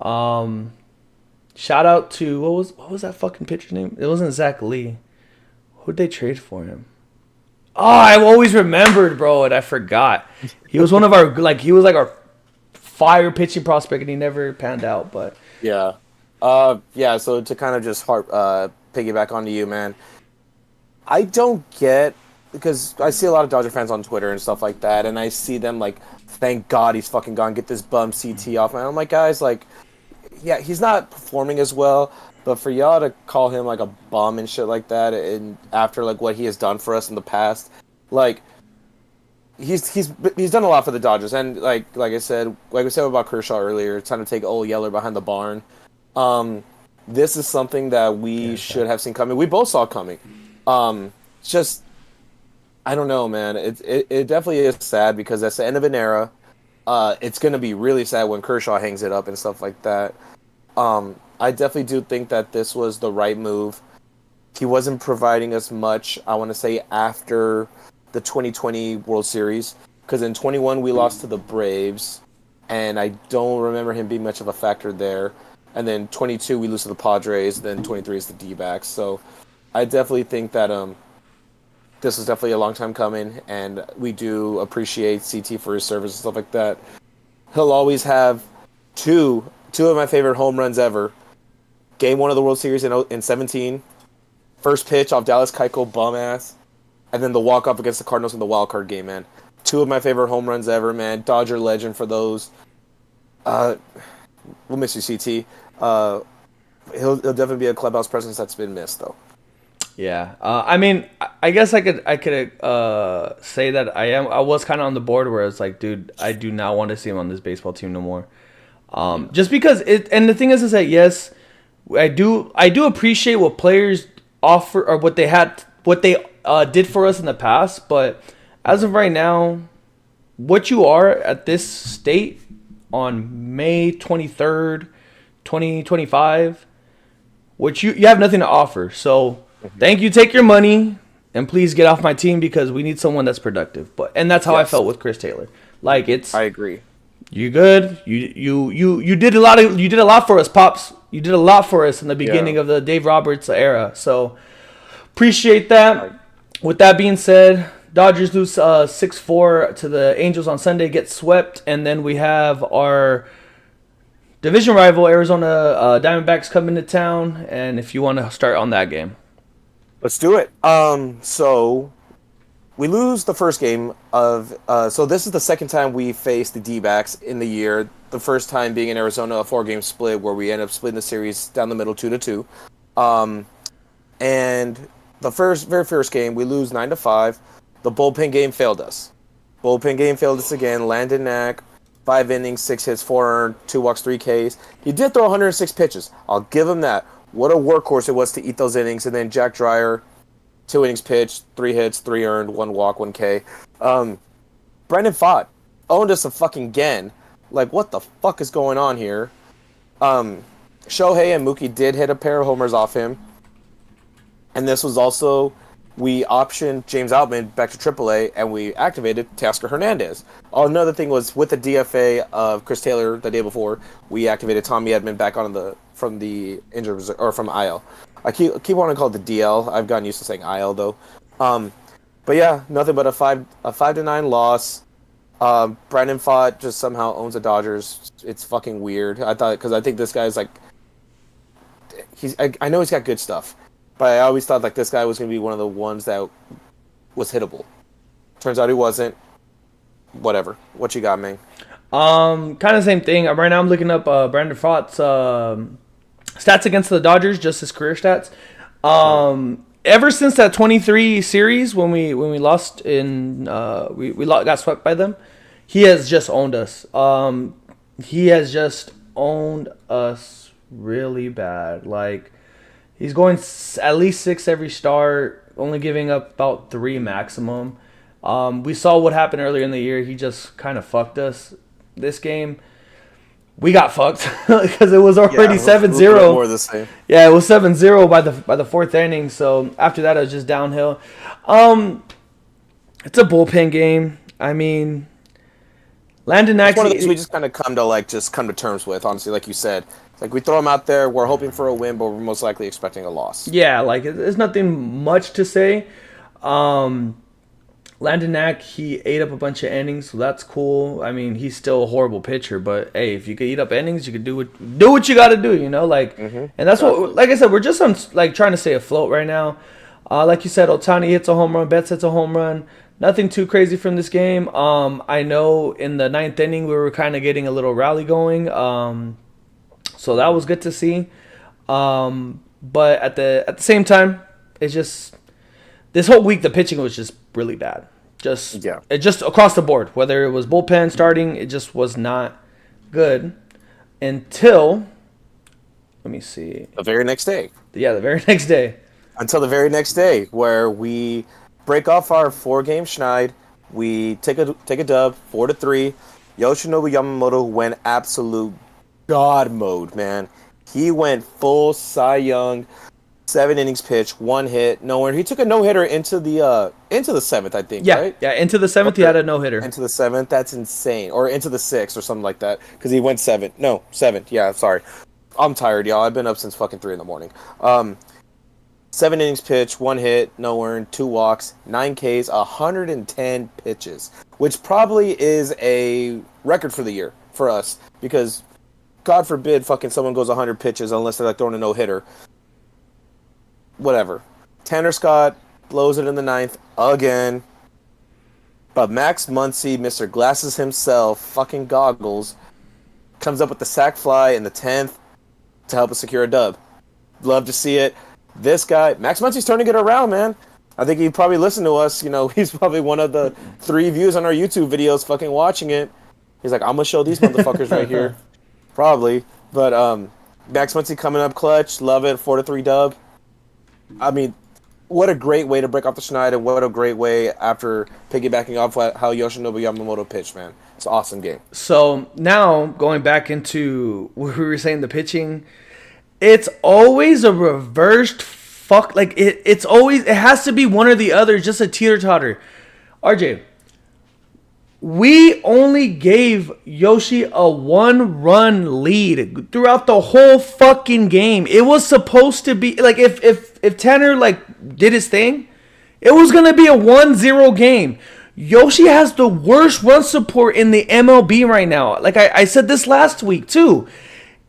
Shout out to what was that fucking pitcher's name? It wasn't Zach Lee. Who'd they trade for him? Oh, I always remembered, bro, and I forgot. He was one of our our fire pitching prospect, and he never panned out. But yeah, So to kind of just piggyback onto you, man. I don't get, because I see a lot of Dodger fans on Twitter and stuff like that, and I see them like, thank God he's fucking gone. Get this bum CT off, man. I'm like, guys, like, yeah, he's not performing as well. But for y'all to call him like a bum and shit like that, and after like what he has done for us in the past, like he's done a lot for the Dodgers, and like we said about Kershaw earlier, it's time to take old Yeller behind the barn. This is something that we should have seen coming. We both saw coming. It's just, I don't know, man. It definitely is sad, because that's the end of an era. It's gonna be really sad when Kershaw hangs it up and stuff like that. I definitely do think that this was the right move. he wasn't providing us much. I want to say after the 2020 World Series, because in 21 we lost to the Braves, and I don't remember him being much of a factor there. And then 22 we lose to the Padres. Then 23 is the D-backs. So I definitely think that this was definitely a long time coming, and we do appreciate CT for his service and stuff like that. He'll always have two of my favorite home runs ever. Game 1 of the World Series in 17. First pitch off Dallas Keuchel, bum ass. And then the walk-off against the Cardinals in the wild card game, man. Two of my favorite home runs ever, man. Dodger legend for those. We'll miss you, CT. He'll definitely be a clubhouse presence that's been missed, though. Yeah, I mean, I guess I could say that I was kind of on the board where it's like, dude, I do not want to see him on this baseball team no more. Just because and the thing is that yes, I do appreciate what players offer or what they did for us in the past, but as of right now, what you are at this state on May 23rd, 2025, which you have nothing to offer. So thank you, take your money, and please get off my team because we need someone that's productive. And that's how I felt with Chris Taylor. Like I agree. You good? You did a lot for us, Pops. You did a lot for us in the beginning of the Dave Roberts era. So appreciate that. With that being said, Dodgers lose 6-4 to the Angels on Sunday, get swept, and then we have our division rival Arizona Diamondbacks coming to town. And if you want to start on that game. Let's do it. So we lose the first game of. So this is the second time we faced the D-backs in the year. The first time being in Arizona, a 4-game split where we end up splitting the series down the middle 2-2. And the very first game we lose 9-5. The bullpen game failed us. Again. Landon Knack, 5 innings, 6 hits, 4 earned, 2 walks, 3 Ks. He did throw 106 pitches. I'll give him that. What a workhorse it was to eat those innings. And then Jack Dreyer, 2 innings pitched, 3 hits, 3 earned, 1 walk, 1 K. Brandon Pfaadt owned us a fucking again. Like, what the fuck is going on here? Shohei and Mookie did hit a pair of homers off him. And this was also, we optioned James Outman back to AAA, and we activated Teoscar Hernandez. Another thing was, with the DFA of Chris Taylor the day before, we activated Tommy Edman back from the injured reserve, or from IL. I keep wanting to call it the DL. I've gotten used to saying IL though. But yeah, nothing but a 5-9 loss. Brandon Pfaadt just somehow owns the Dodgers. It's fucking weird. I think this guy's like, I know he's got good stuff, but I always thought like this guy was gonna be one of the ones that was hittable. Turns out he wasn't. Whatever. What you got, man? Kind of same thing. Right now I'm looking up Brandon Pfaadt's stats against the Dodgers, just his career stats. Ever since that 23 series when we lost in got swept by them, he has just owned us. He has just owned us really bad. Like, he's going at least 6 every start, only giving up about 3 maximum. We saw what happened earlier in the year. He just kind of fucked us. This game, we got fucked because it was already 7-0. More the same. Yeah, it was 7-0 by the 4th inning. So after that, it was just downhill. It's a bullpen game. I mean, Landon It's one of actually. those we just kind of come to terms with. Honestly, like you said, it's like we throw him out there. We're hoping for a win, but we're most likely expecting a loss. Yeah, like there's nothing much to say. Landon Knack, he ate up a bunch of innings, so that's cool. I mean, he's still a horrible pitcher, but hey, if you could eat up innings, you could do what you got to do, you know, like. And that's what, like I said, we're just trying to stay afloat right now. Like you said, Ohtani hits a home run, Betts hits a home run. Nothing too crazy from this game. I know in the 9th inning we were kind of getting a little rally going, so that was good to see. But at the same time, it's just. This whole week, the pitching was just really bad. It just across the board. Whether it was bullpen starting, it just was not good until. Let me see. The very next day. Yeah, the very next day. Until the very next day, where we break off our 4-game schneid. We take a dub, 4-3. Yoshinobu Yamamoto went absolute god mode, man. He went full Cy Young. 7 innings pitched, 1 hit, no earned. He took a no hitter into the seventh, I think, Yeah, right? yeah. Into the seventh, he Okay. had a no hitter. Into the seventh, that's insane. Or into the sixth or something like that, because he went seven. No, seventh. Yeah, sorry. I'm tired, y'all. I've been up since fucking 3 in the morning. 7 innings pitched, 1 hit, no earned, 2 walks, 9 Ks, 110 pitches, which probably is a record for the year for us because God forbid fucking someone goes 100 pitches unless they're like throwing a no hitter. Whatever. Tanner Scott blows it in the ninth again. But Max Muncy, Mr. Glasses himself, fucking goggles, comes up with the sac fly in the 10th to help us secure a dub. Love to see it. This guy, Max Muncy's turning it around, man. I think he probably listened to us. You know, he's probably one of the 3 views on our YouTube videos fucking watching it. He's like, I'm going to show these motherfuckers right here. Probably. But Max Muncy coming up clutch. Love it. 4-3 dub. I mean, what a great way to break off the schneid, and what a great way after piggybacking off how Yoshinobu Yamamoto pitched, man. It's an awesome game. So now going back into what we were saying, the pitching, it's always a reversed fuck. Like it has to be one or the other, just a teeter totter. RJ, we only gave Yoshi a 1-run lead throughout the whole fucking game. It was supposed to be like if Tanner like did his thing, it was gonna be a 1-0 game. Yoshi has the worst run support in the MLB right now. Like I said this last week too.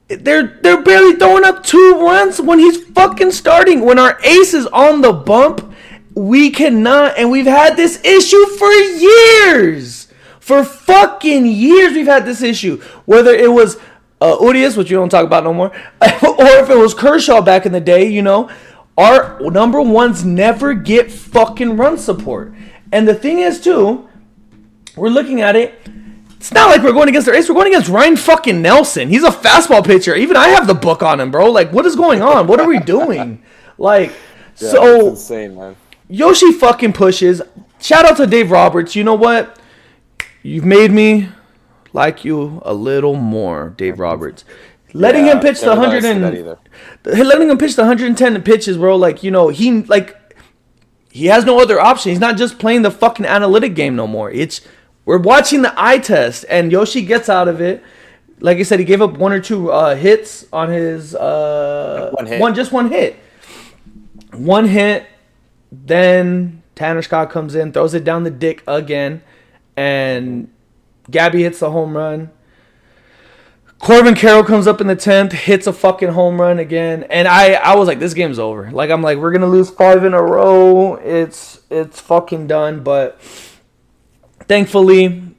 They're barely throwing up 2 runs when he's fucking starting. When our ace is on the bump, we cannot, and we've had this issue for years. For fucking years, we've had this issue. Whether it was Urias, which you don't talk about no more, or if it was Kershaw back in the day, you know, our number ones never get fucking run support. And the thing is, too, we're looking at it. It's not like we're going against their ace. We're going against Ryan fucking Nelson. He's a fastball pitcher. Even I have the book on him, bro. Like, what is going on? What are we doing? Like, Yeah, so it's insane, man. Yoshi fucking pushes. Shout out to Dave Roberts. You know what? You've made me like you a little more, Dave Roberts. Letting him pitch the 100 and letting him pitch the 110 pitches, bro. Like, you know, he has no other option. He's not just playing the fucking analytic game no more. We're watching the eye test, and Yoshi gets out of it. Like I said, he gave up 1 or 2 hits on his one hit. One hit. Then Tanner Scott comes in, throws it down the dick again, and Gabby hits the home run. Corbin Carroll comes up in the 10th, hits a fucking home run again, and I was like, this game's over. Like, I'm like, we're gonna lose 5 in a row. It's fucking done. But thankfully,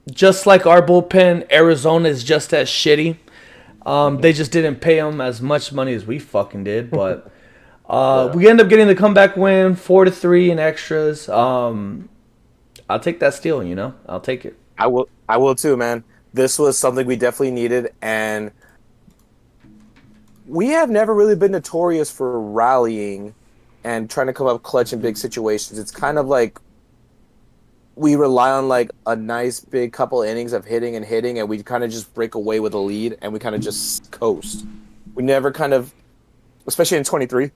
just like our bullpen, Arizona is just as shitty. They just didn't pay them as much money as we fucking did, but we end up getting the comeback win, 4-3 in extras. I'll take that steal, you know? I'll take it. I will too, man. This was something we definitely needed, and we have never really been notorious for rallying and trying to come up clutch in big situations. It's kind of like we rely on like a nice big couple innings of hitting, and we kind of just break away with a lead, and we kind of just coast. We never kind of, especially in 23.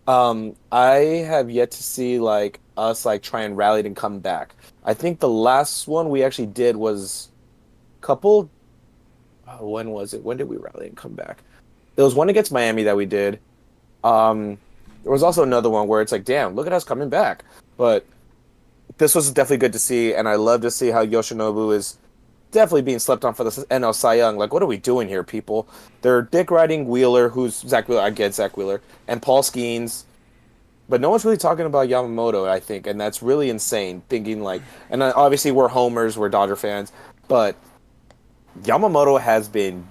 I have yet to see like us like try and rally and come back. I think the last one we actually did was couple. When was it? When did we rally and come back? There was one against Miami that we did. There was also another one where it's like, damn, look at us coming back. But this was definitely good to see, and I love to see how Yoshinobu is definitely being slept on for the NL Cy Young. Like, what are we doing here, people? They're dick riding Wheeler, who's Zach Wheeler. I get Zach Wheeler, and Paul Skeens. But no one's really talking about Yamamoto, I think, and that's really insane. Thinking like, and obviously we're homers, we're Dodger fans, but Yamamoto has been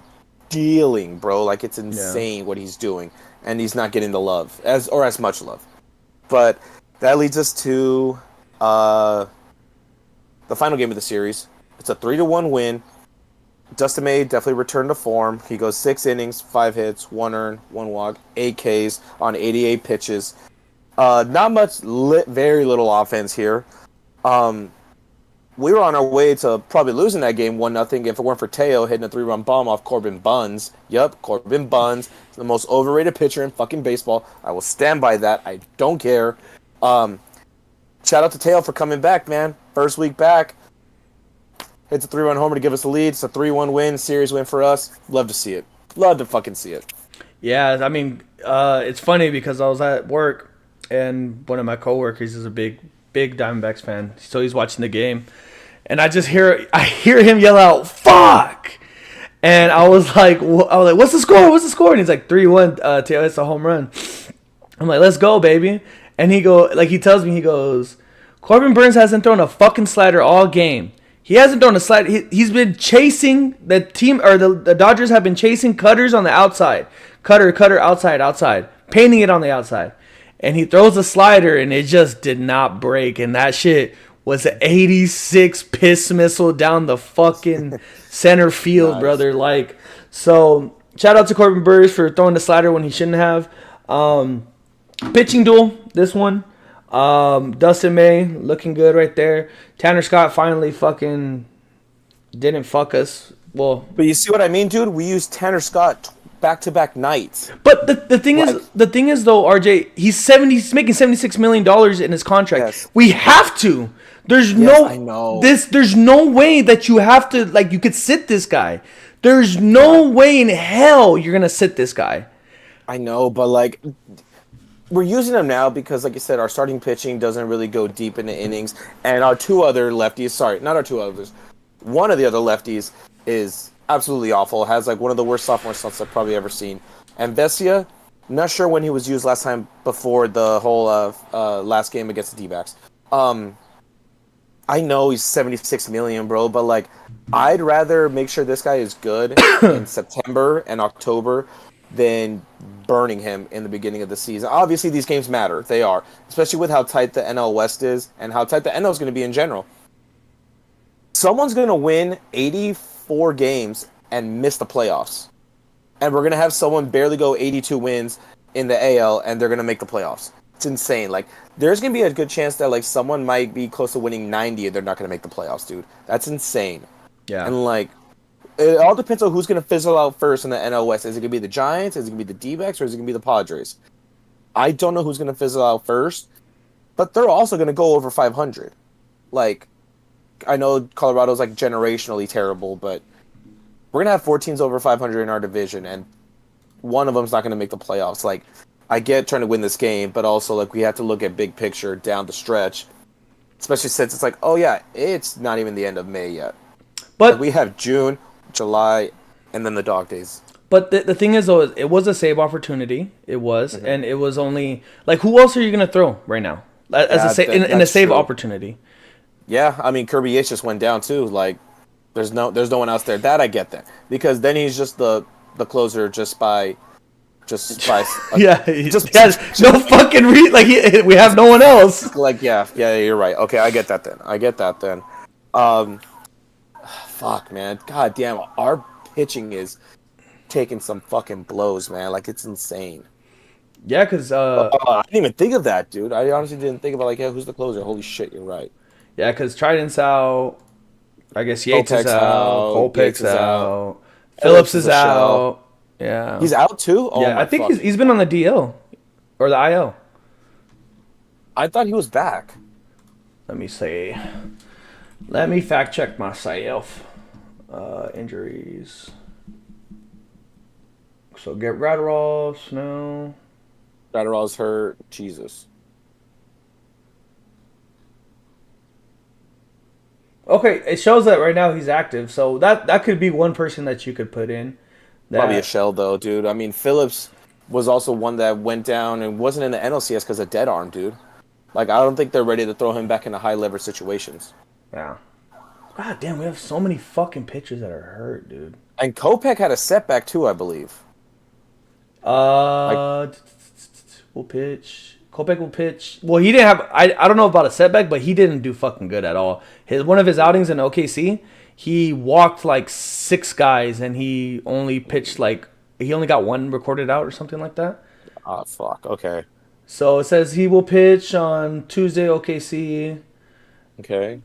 dealing, bro. Like, it's insane what he's doing, and he's not getting the love as much love. But that leads us to the final game of the series. It's a 3-1 win. Dustin May definitely returned to form. He goes 6 innings, 5 hits, 1 earned, 1 walk, 8 Ks on 88 pitches. Not much, very little offense here. we were on our way to probably losing that game 1-0 if it weren't for Teo hitting a 3-run bomb off Corbin Buns. Yup, Corbin Buns, the most overrated pitcher in fucking baseball. I will stand by that. I don't care. Um, Shout out to Teo for coming back, man. First week back. Hits a 3-run homer to give us a lead. It's a 3-1 win, series win for us. Love to see it. Love to fucking see it. Yeah, I mean, it's funny because I was at work and one of my coworkers is a big Diamondbacks fan, so he's watching the game, and I hear him yell out "fuck," and I was like, "What's the score? What's the score?" And he's like, 3-1. Teo hits a home run. I'm like, "Let's go, baby!" And he tells me, he goes, "Corbin Burns hasn't thrown a fucking slider all game. He hasn't thrown a slider. He's been chasing the team, or the Dodgers have been chasing cutters on the outside, cutter outside, painting it on the outside." And he throws a slider, and it just did not break. And that shit was an 86 piss missile down the fucking center field, nice. Brother. Like, so shout out to Corbin Burns for throwing the slider when he shouldn't have. Pitching duel, this one. Dustin May looking good right there. Tanner Scott finally fucking didn't fuck us. Well, but you see what I mean, dude? We used Tanner Scott back-to-back nights. But the thing is though, RJ, he's making $76 million in his contract. Yes. We have to. There's there's no way that you have to, like, you could sit this guy. There's no way in hell you're gonna sit this guy. I know, but like, we're using him now because, like you said, our starting pitching doesn't really go deep into innings, and our two other lefties, sorry, not our two others, one of the other lefties is absolutely awful. Has like one of the worst sophomore stunts I've probably ever seen. And Vesia, not sure when he was used last time before the whole last game against the D-backs. I know he's $76 million, bro, but like, I'd rather make sure this guy is good in September and October than burning him in the beginning of the season. Obviously, these games matter. They are, especially with how tight the NL West is and how tight the NL is going to be in general. Someone's going to win 84 games and miss the playoffs. And we're going to have someone barely go 82 wins in the AL, and they're going to make the playoffs. It's insane. Like, there's going to be a good chance that, like, someone might be close to winning 90 and they're not going to make the playoffs, dude. That's insane. Yeah. And, like, it all depends on who's going to fizzle out first in the NL West. Is it going to be the Giants? Is it going to be the D-backs? Or is it going to be the Padres? I don't know who's going to fizzle out first, but they're also going to go over 500. Like, I know Colorado's, like, generationally terrible, but we're going to have 4 teams over 500 in our division, and one of them's not going to make the playoffs. Like, I get trying to win this game, but also, like, we have to look at big picture down the stretch, especially since it's like, oh, yeah, it's not even the end of May yet. But like, we have June, July, and then the dog days. But the thing is, though, it was a save opportunity. It was, and it was only, like, who else are you going to throw right now as in a save opportunity? Yeah, I mean, Kirby Yates just went down, too. Like, there's no one else there. That I get that. Because then he's just the closer just by yeah, he just has no fucking we have no one else. Like, yeah, you're right. Okay, I get that then. Fuck, man. God damn, our pitching is taking some fucking blows, man. Like, it's insane. Yeah, because I didn't even think of that, dude. I honestly didn't think about, like, yeah, who's the closer? Holy shit, you're right. Yeah, because Trident's out. I guess Yates is out. Colpeck's out. Phillips is out. Yeah. He's out too? Oh, yeah, I think he's been on the DL. Or the IL. I thought he was back. Let me see. Let me fact check myself. Injuries. So get Graterol, Snow. Graterol's hurt. Jesus. Okay, it shows that right now he's active. So that could be one person that you could put in. Probably a shell, though, dude. I mean, Phillips was also one that went down and wasn't in the NLCS because of dead arm, dude. Like, I don't think they're ready to throw him back into high-leverage situations. Yeah. God damn, we have so many fucking pitchers that are hurt, dude. And Kopech had a setback, too, I believe. Will pitch. Kopech will pitch. Well, he didn't have... I don't know about a setback, but he didn't do fucking good at all. One of his outings in OKC... He walked like 6 guys, and he only pitched he only got 1 recorded out or something like that. Oh, fuck. Okay. So it says he will pitch on Tuesday, OKC. Okay.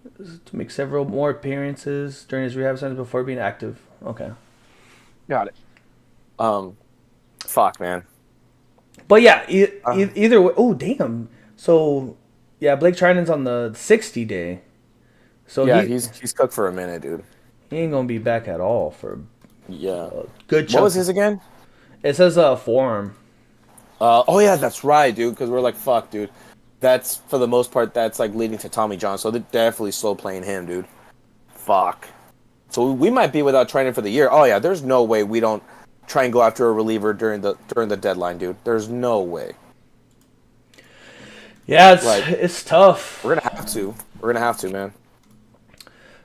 To make several more appearances during his rehab sentence before being active. Okay. Got it. Um, fuck, man. But yeah, Uh, either way. Oh, damn. So, yeah, Blake Trinan's on the 60 day. So yeah, he he's cooked for a minute, dude. he ain't gonna be back at all for Yeah. a good What was chunk. his again? It says forearm. Oh yeah, that's right, dude. Because we're like, fuck, dude. That's for the most part. That's like leading to Tommy John. So they're definitely slow playing him, dude. Fuck. So we might be without training for the year. Oh yeah, there's no way we don't try and go after a reliever during the deadline, dude. There's no way. Yeah, Like it's tough. we're gonna have to. We're gonna have to, man.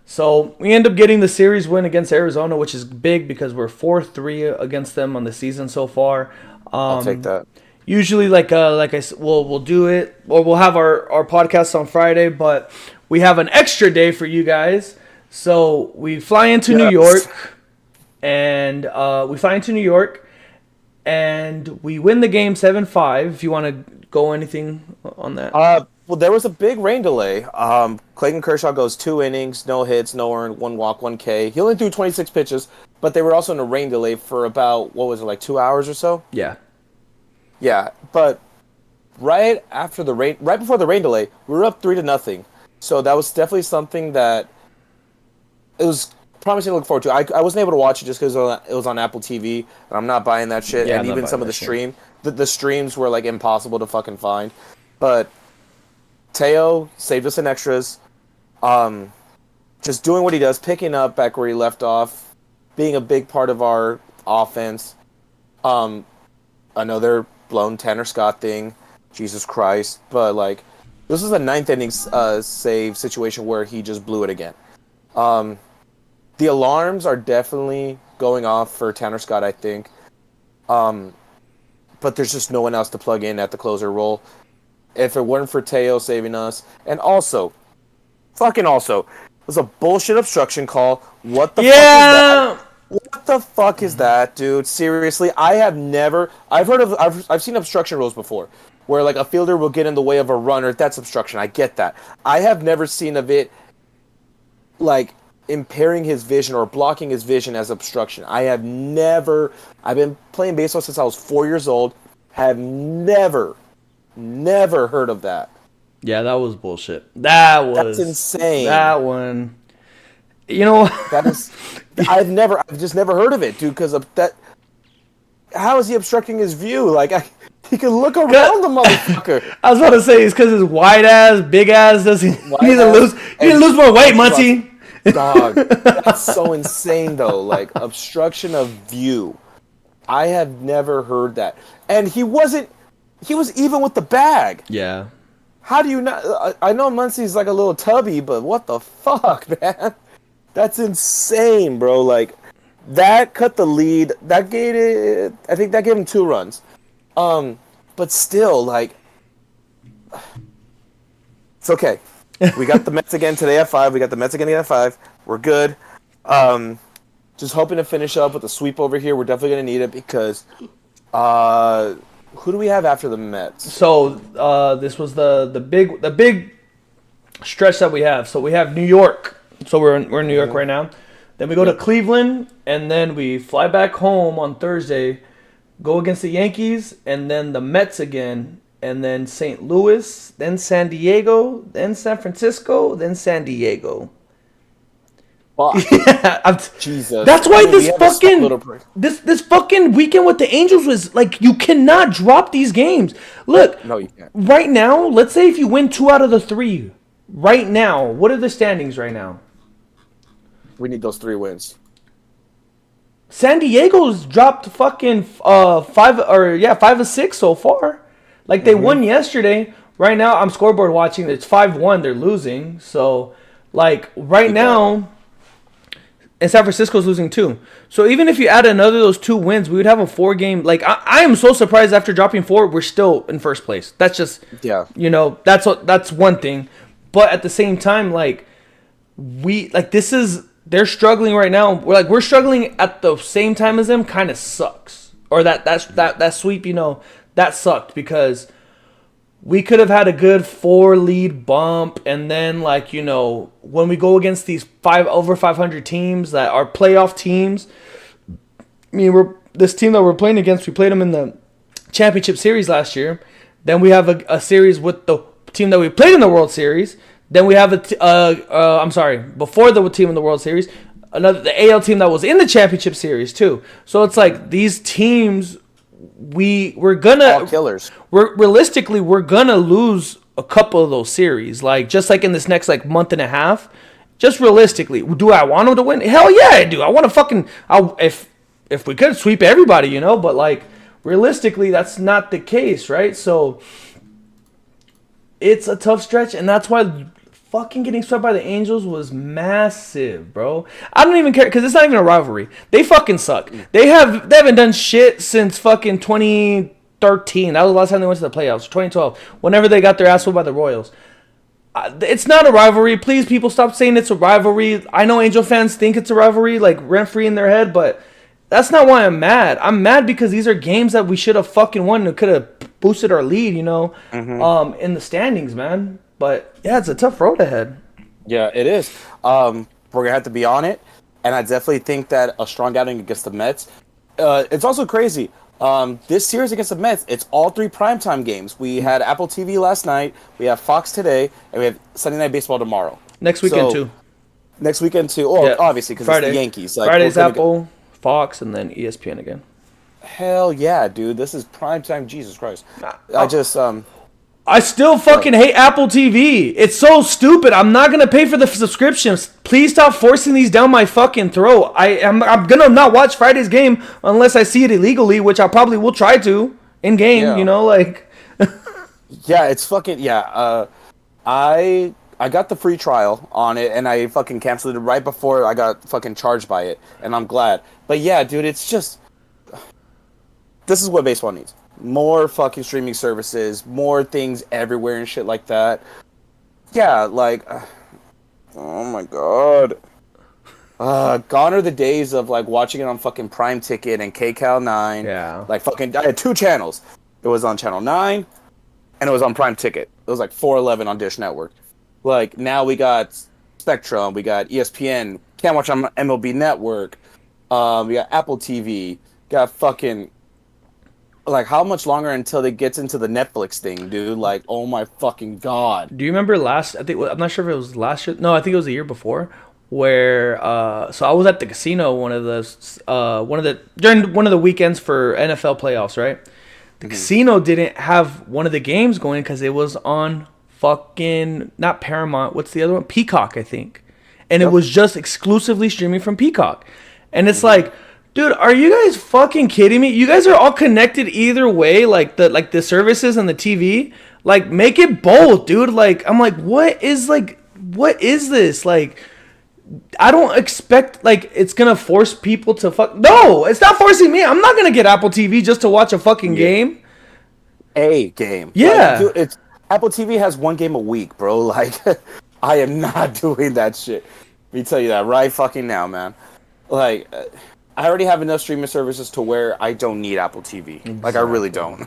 So we end up getting the series win against Arizona, which is big because we're 4-3 against them on the season so far. I'll take Um, that. Usually, we'll do it, or we'll have our podcast on Friday, but we have an extra day for you guys. So we fly into New Yes. York, and and we win the game 7-5. If you want to go anything on that. Well, there was a big rain delay. Clayton Kershaw goes 2 innings, no hits, no earned, 1 walk, 1 K. He only threw 26 pitches, but they were also in a rain delay for about, what was it, like 2 hours or so? Yeah. Yeah, but right before the rain delay, we were up 3-0. So that was definitely something that it was promising to look forward to. I wasn't able to watch it just because it was on Apple TV, and I'm not buying that shit. Yeah, And I'm not even some buying of that the shit. the streams were like impossible to fucking find. But Teo saved us in extras. Just doing what he does, picking up back where he left off, being a big part of our offense. Another blown Tanner Scott thing, Jesus Christ! But like, this is a ninth inning save situation where he just blew it again. The alarms are definitely going off for Tanner Scott, I think. But there's just no one else to plug in at the closer role. If it weren't for Teo saving us, and also, it was a bullshit obstruction call. What the fuck is that? Yeah. What the fuck is that, dude? Seriously, I've seen obstruction rules before, where like a fielder will get in the way of a runner. That's obstruction. I get that. I have never seen of it like impairing his vision or blocking his vision as obstruction. I have never. I've been playing baseball since I was 4 years old. Have never heard of that. Yeah, that was bullshit. That's insane. That one. You know, That is, I've just never heard of it, dude. Because of that, how is he obstructing his view? Like, he can look around the motherfucker. I was about to say it's because his wide ass, big ass doesn't. He needs to lose. He needs to lose more weight, Muncie. Dog, that's so insane though. Like obstruction of view. I have never heard that. And he wasn't. He was even with the bag. Yeah. How do you not? I know Muncie's like a little tubby, but what the fuck, man? That's insane, bro. Like, that cut the lead. That gave it. I think that gave him 2 runs. But still, like, it's okay. We got the Mets again today at 5. We got the Mets again at 5. We're good. Just hoping to finish up with a sweep over here. We're definitely gonna need it because, who do we have after the Mets? So this was the big stretch that we have. So we have New York. So we're in New York right now. Then we go to Cleveland, and then we fly back home on Thursday, go against the Yankees, and then the Mets again, and then St. Louis, then San Diego, then San Francisco, then San Diego. Fuck. Yeah, Jesus. that's why I mean, we this have a fucking little break. this fucking weekend with the Angels was like, you cannot drop these games. Look, No, you can't. right now, let's say if you win 2 out of the 3, right now, what are the standings right now? We need those 3 wins. San Diego's dropped fucking 5 of 6 so far. Like they won yesterday. Right now, I'm scoreboard watching. It's 5-1. They're losing. So, like right now, and San Francisco's losing too. So even if you add another those 2 wins, we would have a 4-game. Like I am so surprised after dropping 4, we're still in first place. That's just that's one thing. But at the same time, like they're struggling right now. We're struggling at the same time as them. Kind of sucks. Or that sweep, that sucked because we could have had a good 4 lead bump, and then like when we go against these over 500 teams that are playoff teams. I mean, this team that we're playing against. We played them in the championship series last year. Then we have a series with the team that we played in the World Series. Then we have before the team in the World Series, the AL team that was in the championship series too. So it's like these teams, we're gonna all killers. Realistically, we're gonna lose a couple of those series. Like just like in this next like month and a half. Just realistically, do I want them to win? Hell yeah, I do. I want to if we could sweep everybody, but like realistically, that's not the case, right? So it's a tough stretch, and that's why fucking getting swept by the Angels was massive, bro. I don't even care because it's not even a rivalry. They fucking suck. They haven't done shit since fucking 2013. That was the last time they went to the playoffs. 2012, whenever they got their ass whooped by the Royals. It's not a rivalry. Please, people, stop saying it's a rivalry. I know Angel fans think it's a rivalry, like rent free in their head, but that's not why I'm mad. I'm mad because these are games that we should have fucking won and could have boosted our lead, in the standings, man. But yeah, it's a tough road ahead. Yeah, it is. We're gonna have to be on it, and I definitely think that a strong outing against the Mets. It's also crazy. This series against the Mets, it's all 3 primetime games. We had Apple TV last night, we have Fox today, and we have Sunday Night Baseball tomorrow. Next weekend too. Oh, yeah. Obviously, because it's the Yankees. Like, Friday's Apple, Fox, and then ESPN again. Hell yeah, dude! This is primetime. Jesus Christ! I still fucking hate Apple TV. It's so stupid. I'm not gonna pay for the subscriptions. Please stop forcing these down my fucking throat. I'm gonna not watch Friday's game unless I see it illegally, which I probably will try to in game. Yeah. Yeah, it's fucking yeah. I got the free trial on it, and I fucking canceled it right before I got fucking charged by it, and I'm glad. But yeah, dude, it's just this is what baseball needs. More fucking streaming services, more things everywhere and shit like that. Yeah, like, oh my god. Gone are the days of like watching it on fucking Prime Ticket and KCal 9. Yeah. Like fucking, I had 2 channels. It was on Channel 9, and it was on Prime Ticket. It was like 411 on Dish Network. Like now we got Spectrum, we got ESPN. Can't watch on MLB Network. We got Apple TV. Got fucking. Like, how much longer until it gets into the Netflix thing, dude? Like, oh my fucking god. Do you remember I'm not sure if it was last year. No, I think it was the year before. Where, so I was at the casino during one of the weekends for NFL playoffs, right? The casino didn't have one of the games going because it was on fucking, not Paramount. What's the other one? Peacock, I think. And it was just exclusively streaming from Peacock. And it's like, dude, are you guys fucking kidding me? You guys are all connected either way, like the services and the TV. Like, make it both, dude. Like, I'm like, what is this? Like, I don't expect like it's gonna force people to fuck. No, it's not forcing me. I'm not gonna get Apple TV just to watch a fucking game. A game. Yeah. Like, dude, Apple TV has 1 game a week, bro. Like, I am not doing that shit. Let me tell you that right fucking now, man. Like. I already have enough streaming services to where I don't need Apple TV. Exactly. Like, I really don't.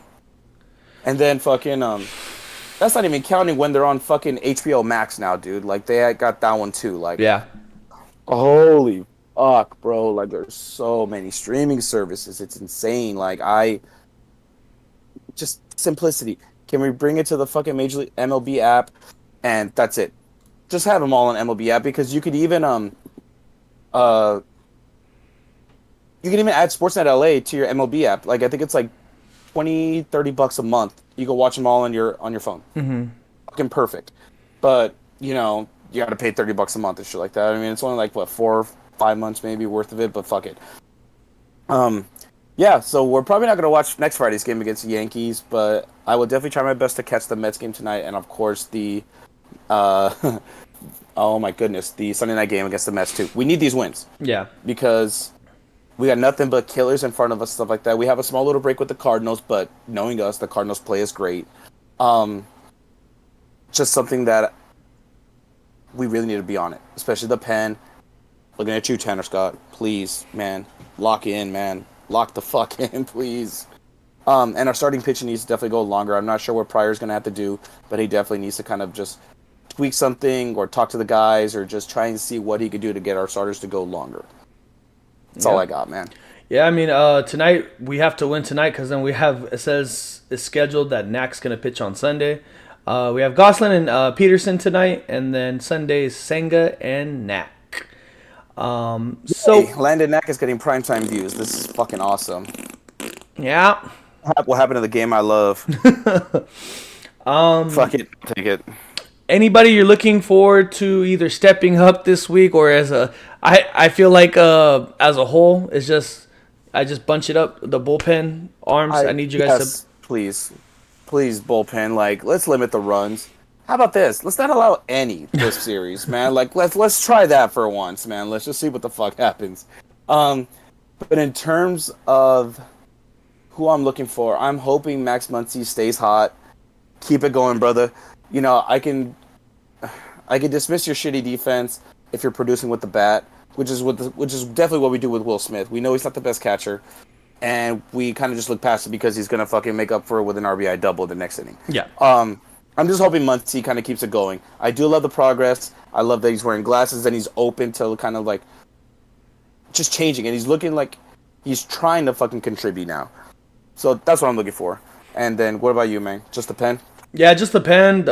And then fucking, that's not even counting when they're on fucking HBO Max now, dude. Like, they got that one too. Like, yeah. Holy fuck, bro. Like, there's so many streaming services. It's insane. Like, just simplicity. Can we bring it to the fucking Major League MLB app? And that's it. Just have them all on MLB app because you could even, you can even add Sportsnet LA to your MLB app. Like, I think it's like $20-$30 a month. You can watch them all on your phone. Mm-hmm. Fucking perfect. But, you got to pay $30 a month and shit like that. I mean, it's only like, what, 4 or 5 months maybe worth of it, but fuck it. Yeah, so we're probably not going to watch next Friday's game against the Yankees, but I will definitely try my best to catch the Mets game tonight, and of course the, oh my goodness, the Sunday night game against the Mets too. We need these wins. Yeah. Because we got nothing but killers in front of us, stuff like that. We have a small little break with the Cardinals, but knowing us, the Cardinals play is great. Just something that we really need to be on it, especially the pen. Looking at you, Tanner Scott. Please, man, lock in, man. Lock the fuck in, please. And our starting pitching needs to definitely go longer. I'm not sure what Pryor's going to have to do, but he definitely needs to kind of just tweak something or talk to the guys or just try and see what he could do to get our starters to go longer. That's all I got, man. Yeah, I mean, tonight we have to win tonight because then it says it's scheduled that Knack's going to pitch on Sunday. We have Gosselin and Peterson tonight, and then Sunday is Senga and Knack. Hey, Landon Knack is getting primetime views. This is fucking awesome. Yeah. What happened to the game I love? Fuck it. Take it. Anybody you're looking forward to either stepping up this week or I feel like as a whole, I just bunch it up, the bullpen arms. I need you guys to... Please, bullpen. Like, let's limit the runs. How about this? Let's not allow any this series, man. Like, let's try that for once, man. Let's just see what the fuck happens. But in terms of who I'm looking for, I'm hoping Max Muncy stays hot. Keep it going, brother. You know, I can dismiss your shitty defense if you're producing with the bat, which is definitely what we do with Will Smith. We know he's not the best catcher, and we kind of just look past it because he's gonna fucking make up for it with an RBI double the next inning. Yeah. I'm just hoping Muncy kind of keeps it going. I do love the progress. I love that he's wearing glasses and he's open to kind of like just changing, and he's looking like he's trying to fucking contribute now. So that's what I'm looking for. And then what about you, man? Just the pen? Yeah, just the pen.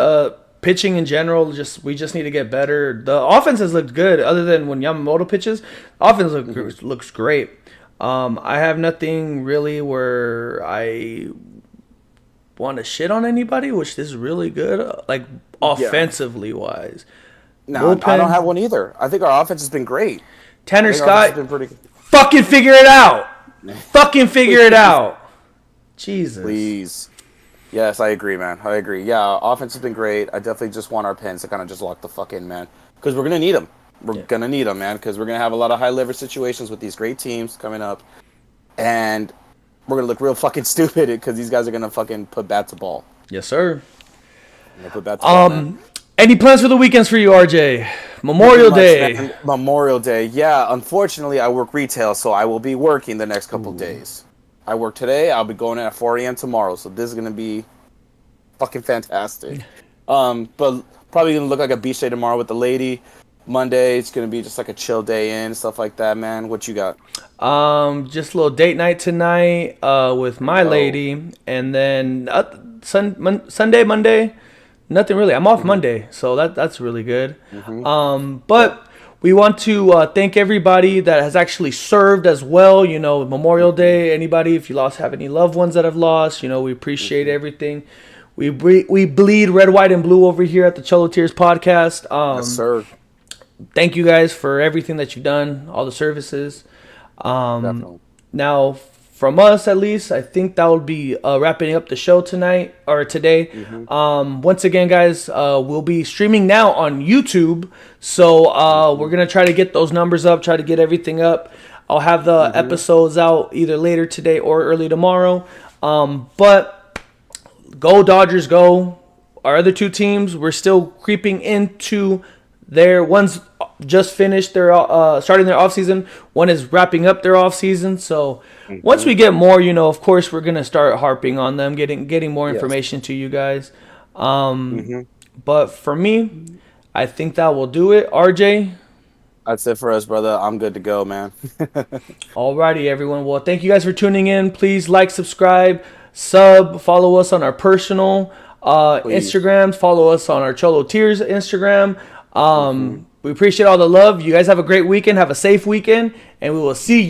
Pitching in general, we just need to get better. The offense has looked good, other than when Yamamoto pitches. Offense looks great. I have nothing really where I want to shit on anybody, which is really good, like offensively wise. No, I don't have one either. I think our offense has been great. Tanner Scott, been pretty good. Fucking figure it out. Fucking figure it out. Jesus. Please. Yes, I agree, man. I agree. Yeah, offense has been great. I definitely just want our pens to kind of just lock the fuck in, man. Because we're going to need them. We're going to need them, man. Because we're going to have a lot of high leverage situations with these great teams coming up. And we're going to look real fucking stupid because these guys are going to fucking put bat to ball. Yes, sir. Put bat to ball, man. Any plans for the weekends for you, RJ? Memorial Day. Man. Memorial Day. Yeah, unfortunately, I work retail, so I will be working the next couple days. I work today. I'll be going in at 4 a.m. tomorrow, so this is going to be fucking fantastic. But probably going to look like a beach day tomorrow with the lady. Monday, it's going to be just like a chill day in, stuff like that, man. What you got? Just a little date night tonight with my lady. And then Sunday, Monday, nothing really. I'm off Monday, so that's really good. But we want to thank everybody that has actually served as well. You know, Memorial Day, anybody, if you have any loved ones that have lost, you know, we appreciate everything. We bleed red, white, and blue over here at the Cholo Tears podcast. Yes, sir. Thank you guys for everything that you've done, all the services. Definitely. Now, from us at least, I think that will be wrapping up the show tonight or today. Once again, guys, we'll be streaming now on YouTube. So we're going to try to get those numbers up, try to get everything up. I'll have the episodes out either later today or early tomorrow. But go Dodgers, go. Our other two teams, we're still creeping into one's just finished their starting their offseason. One is wrapping up their offseason. So once we get more, you know, of course, we're going to start harping on them, getting more information to you guys. But for me, I think that will do it. RJ? That's it for us, brother. I'm good to go, man. Alrighty, everyone. Well, thank you guys for tuning in. Please like, subscribe, follow us on our personal Instagrams. Follow us on our Cholo Tears Instagram. We appreciate all the love. You guys have a great weekend. Have a safe weekend. And we will see you